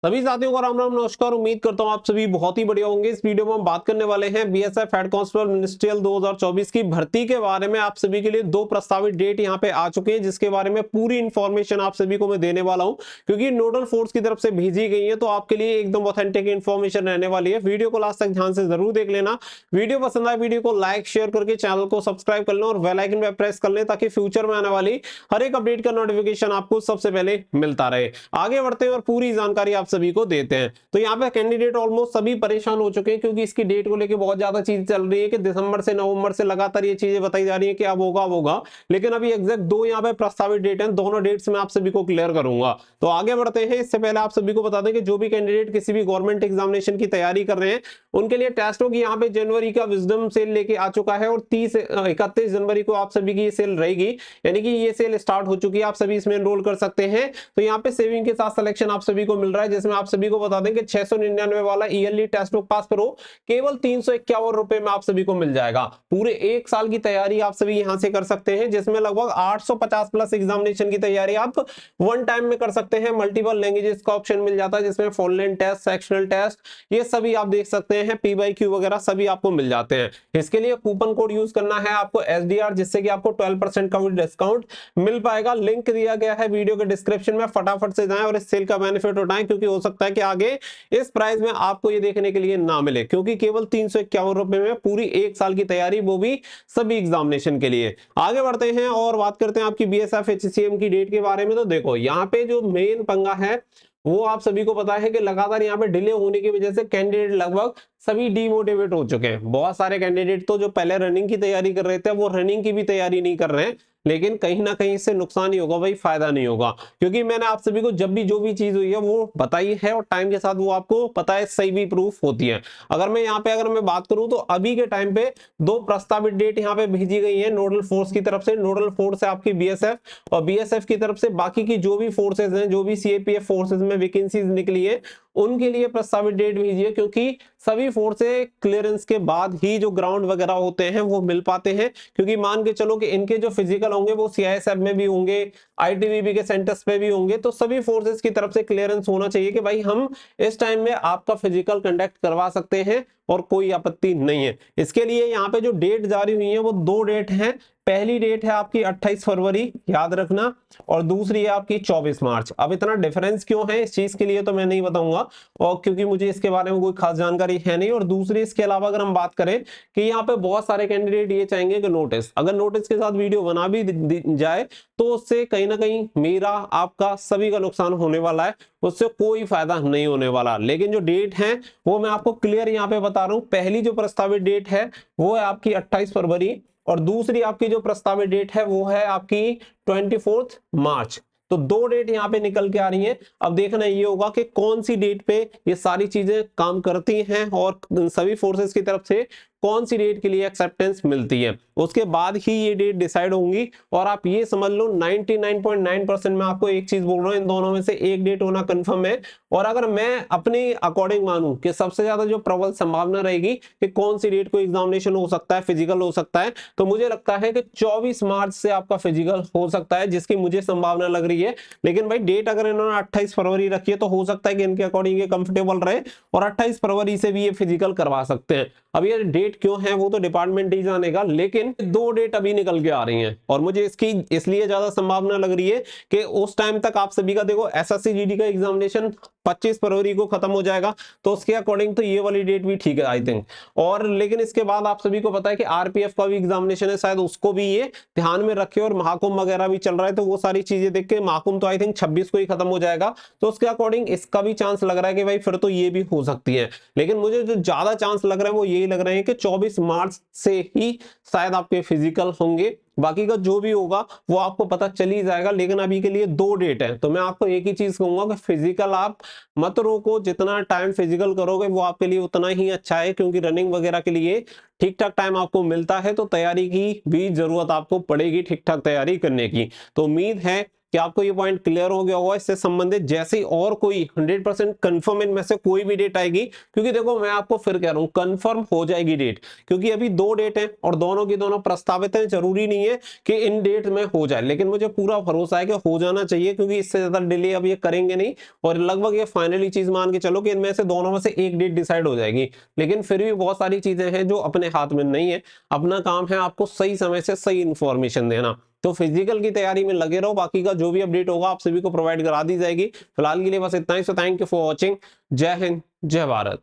सभी साथियों को राम राम नमस्कार। उम्मीद करता हूं आप सभी बहुत ही बढ़िया होंगे। इस वीडियो में हम बात करने वाले हैं बीएसएफ हेड कांस्टेबल मिनिस्ट्रियल 2024 की भर्ती के बारे में। आप सभी के लिए दो प्रस्तावित डेट यहां पे आ चुके हैं, जिसके बारे में पूरी इंफॉर्मेशन आप सभी को मैं देने वाला हूं, क्योंकि नोडल फोर्स की तरफ से भेजी गई है, तो आपके लिए एकदम ऑथेंटिक इंफॉर्मेशन रहने वाली है। वीडियो को लास्ट तक ध्यान से जरूर देख लेना। वीडियो पसंद आए वीडियो को लाइक शेयर करके चैनल को सब्सक्राइब कर लें और बेल आइकन पे प्रेस कर लें, ताकि फ्यूचर में आने वाली हर एक अपडेट का नोटिफिकेशन आपको सबसे पहले मिलता रहे। आगे बढ़ते हैं और पूरी जानकारी आप सभी को देते हैं। तो यहाँ पे कैंडिडेट ऑलमोस्ट सभी परेशान हो चुके हैं, क्योंकि इसकी डेट को लेकर बहुत ज्यादा चीज चल रही है कि दिसंबर से नवंबर से लगातार ये चीजें बताई जा रही है कि अब होगा, लेकिन अभी एग्जैक्ट दो यहाँ पे प्रस्तावित डेट हैं। दोनों डेट्स में आप सभी को क्लियर करूंगा। तो आगे बढ़ते हैं। इससे पहले आप सभी को बता दें कि जो भी कैंडिडेट किसी भी गवर्नमेंट एग्जामिनेशन की तैयारी कर रहे हैं, उनके लिए टेस्टों की यहाँ पे जनवरी का विजडम सेल लेके आ चुका है, और 31 जनवरी को आप सभी की ये सेल रहेगी, यानी कि ये सेल स्टार्ट हो चुकी है। आप सभी इसमें एनरोल कर सकते हैं। तो यहाँ पे सेविंग के साथ सिलेक्शन आप सभी को मिल रहा है, जिसमें आप सभी को बता दें कि 699 वाला ईयरली टेस्ट बुक पास करो केवल 351 रुपए में आप सभी को मिल जाएगा। पूरे एक साल की तैयारी आप सभी यहां से कर सकते हैं, जिसमें लगभग 850 प्लस एग्जामिनेशन की तैयारी आप वन टाइम में कर सकते हैं। मल्टीपल लैंग्वेजेस का ऑप्शन मिल जाता है, जिसमें फॉरेन टेस्ट, सेक्शनल टेस्ट, ये सभी आप देख सकते हैं। PYQ वगैरह सभी आपको मिल जाते हैं। इसके लिए कूपन कोड यूज करना है आपको SDR, जिससे कि आपको 12% का डिस्काउंट मिल पाएगा। लिंक दिया गया है वीडियो के डिस्क्रिप्शन में, फटाफट से जाएं और इस सेल का बेनिफिट उठाएं, क्योंकि हो सकता है कि आगे इस प्राइस में आपको ये देखने के लिए ना मिले, क्योंकि केवल 351 रुपए में पूरी एक साल की तैयारी, वो भी सभी एग्जामिनेशन के लिए। आगे बढ़ते हैं और बात करते हैं आपकी BSF HCM की डेट के बारे में। तो देखो यहाँ पे जो मेन पंगा है वो आप सभी को पता है कि लगातार यहाँ पे डिले होने की वजह से कैंडिडेट लगभग सभी डीमोटिवेट हो चुके हैं। बहुत सारे कैंडिडेट तो जो पहले रनिंग की तैयारी कर रहे थे, वो रनिंग की भी तैयारी नहीं कर रहे हैं। लेकिन कहीं ना कहीं इससे नुकसान ही होगा भाई, फायदा नहीं होगा, क्योंकि मैंने आप सभी को जब भी जो भी चीज हुई है वो बताई है, और टाइम के साथ वो आपको पता है सही भी प्रूफ होती है। अगर मैं बात करूं तो अभी के टाइम पे दो प्रस्तावित डेट यहाँ पे भेजी गई है नोडल फोर्स की तरफ से। नोडल फोर्स है आपकी BSF, और BSF की तरफ से बाकी की जो भी फोर्सेज हैं, जो भी CAPF फोर्सेज में वैकेंसीज निकली है, उनके लिए प्रस्तावित डेट भेजी है, क्योंकि सभी फोर्सेज क्लियरेंस के बाद ही जो ग्राउंड वगैरह होते हैं वो मिल पाते हैं। क्योंकि मान के चलो कि इनके जो फिजिकल होंगे वो CISF में भी होंगे, ITBP के सेंटर्स पे भी होंगे, तो सभी फोर्सेज की तरफ से क्लियरेंस होना चाहिए कि भाई हम इस टाइम में आपका फिजिकल कंडक्ट करवा सकते हैं और कोई आपत्ति नहीं है। इसके लिए यहाँ पे जो डेट जारी हुई है वो दो डेट हैं। पहली डेट है आपकी 28 फरवरी, याद रखना, और दूसरी है आपकी 24 मार्च। अब इतना डिफरेंस क्यों है इस चीज के लिए तो मैं नहीं बताऊंगा, और क्योंकि मुझे इसके बारे में कोई खास जानकारी है नहीं। और दूसरी, इसके अलावा अगर हम बात करें कि यहाँ पे बहुत सारे कैंडिडेट ये चाहेंगे कि नोटिस, अगर नोटिस के साथ वीडियो बना भी जाए तो उससे कहीं ना कहीं मेरा आपका सभी का नुकसान होने वाला है, उससे कोई फायदा नहीं होने वाला। लेकिन जो डेट है वो मैं आपको क्लियर यहाँ पे बता रहा हूँ। पहली जो प्रस्तावित डेट है वो है आपकी 28 फरवरी, और दूसरी आपकी जो प्रस्तावित डेट है वो है आपकी 24 मार्च। तो दो डेट यहाँ पे निकल के आ रही हैं। अब देखना ये होगा कि कौन सी डेट पे ये सारी चीजें काम करती हैं, और सभी फोर्सेस की तरफ से कौन सी डेट के लिए एक्सेप्टेंस मिलती है, उसके बाद ही ये डेट डिसाइड होंगी। और आप ये समझ लो 99.9% में आपको एक चीज बोल रहा हूं, इन दोनों में से एक डेट होना कंफर्म है। और अगर मैं अपने अकॉर्डिंग मानूं कि सबसे ज्यादा जो प्रबल संभावना रहेगी कि कौन सी डेट को एग्जामिनेशन हो सकता है, फिजिकल हो सकता है, तो मुझे लगता है कि 24 मार्च से आपका फिजिकल हो सकता है, जिसकी मुझे संभावना लग रही है। लेकिन भाई डेट अगर इन्होंने 28 फरवरी रखी है तो हो सकता है कि इनके अकॉर्डिंग ये कंफर्टेबल रहे और 28 फरवरी से भी ये फिजिकल करवा सकते हैं। अब ये डेट क्यों है वो तो डिपार्टमेंट ही जानेगा, लेकिन दो डेट अभी निकल के आ रही हैं, और मुझे इसकी इसलिए ज्यादा संभावना लग रही है कि उस टाइम तक आप सभी का देखो SSC GD का एग्जामिनेशन 25 फरवरी को खत्म हो जाएगा, तो उसके अकॉर्डिंग तो ये वाली डेट भी ठीक है आई थिंक। और लेकिन इसके बाद आप सभी को पता है कि RPF का भी एग्जामिनेशन है, शायद उसको भी ये ध्यान में रखे, और महाकुंभ वगैरह भी चल रहा है, तो वो सारी चीजें देख के महाकुंभ तो आई थिंक 26 को ही खत्म हो जाएगा, तो उसके अकॉर्डिंग इसका भी चांस लग रहा है कि भाई फिर तो ये भी हो सकती है। लेकिन मुझे जो ज्यादा चांस लग रहा है वो यही लग रहे हैं कि 24 मार्च से ही शायद आपके फिजिकल होंगे। बाकी का जो भी होगा वो आपको पता चल ही जाएगा। लेकिन अभी के लिए दो डेट है, तो मैं आपको एक ही चीज कहूंगा कि फिजिकल आप मत रोको, जितना टाइम फिजिकल करोगे वो आपके लिए उतना ही अच्छा है, क्योंकि रनिंग वगैरह के लिए ठीक ठाक टाइम आपको मिलता है, तो तैयारी की भी जरूरत आपको पड़ेगी ठीक ठाक तैयारी करने की। तो उम्मीद है कि आपको ये पॉइंट क्लियर हो गया होगा इससे संबंधित। जैसे ही और कोई 100% कंफर्म इनमें से कोई भी डेट आएगी, क्योंकि देखो मैं आपको फिर कह रहा हूं कंफर्म हो जाएगी डेट, क्योंकि अभी 2 डेट हैं और दोनों की दोनों प्रस्तावित हैं, जरूरी नहीं है कि इन डेट में हो जाए, लेकिन मुझे पूरा भरोसा है कि हो जाना चाहिए, क्योंकि इससे ज्यादा डिले अब ये करेंगे नहीं और लगभग ये फाइनली चीज मान के चलो कि इनमें से दोनों में से एक डेट डिसाइड हो जाएगी। लेकिन फिर भी बहुत सारी चीजें हैं जो अपने हाथ में नहीं है, अपना काम है आपको सही समय से सही इंफॉर्मेशन देना। तो फिजिकल की तैयारी में लगे रहो, बाकी का जो भी अपडेट होगा आप सभी को प्रोवाइड करा दी जाएगी। फिलहाल के लिए बस इतना ही। So thank you for watching. जय हिंद, जय भारत।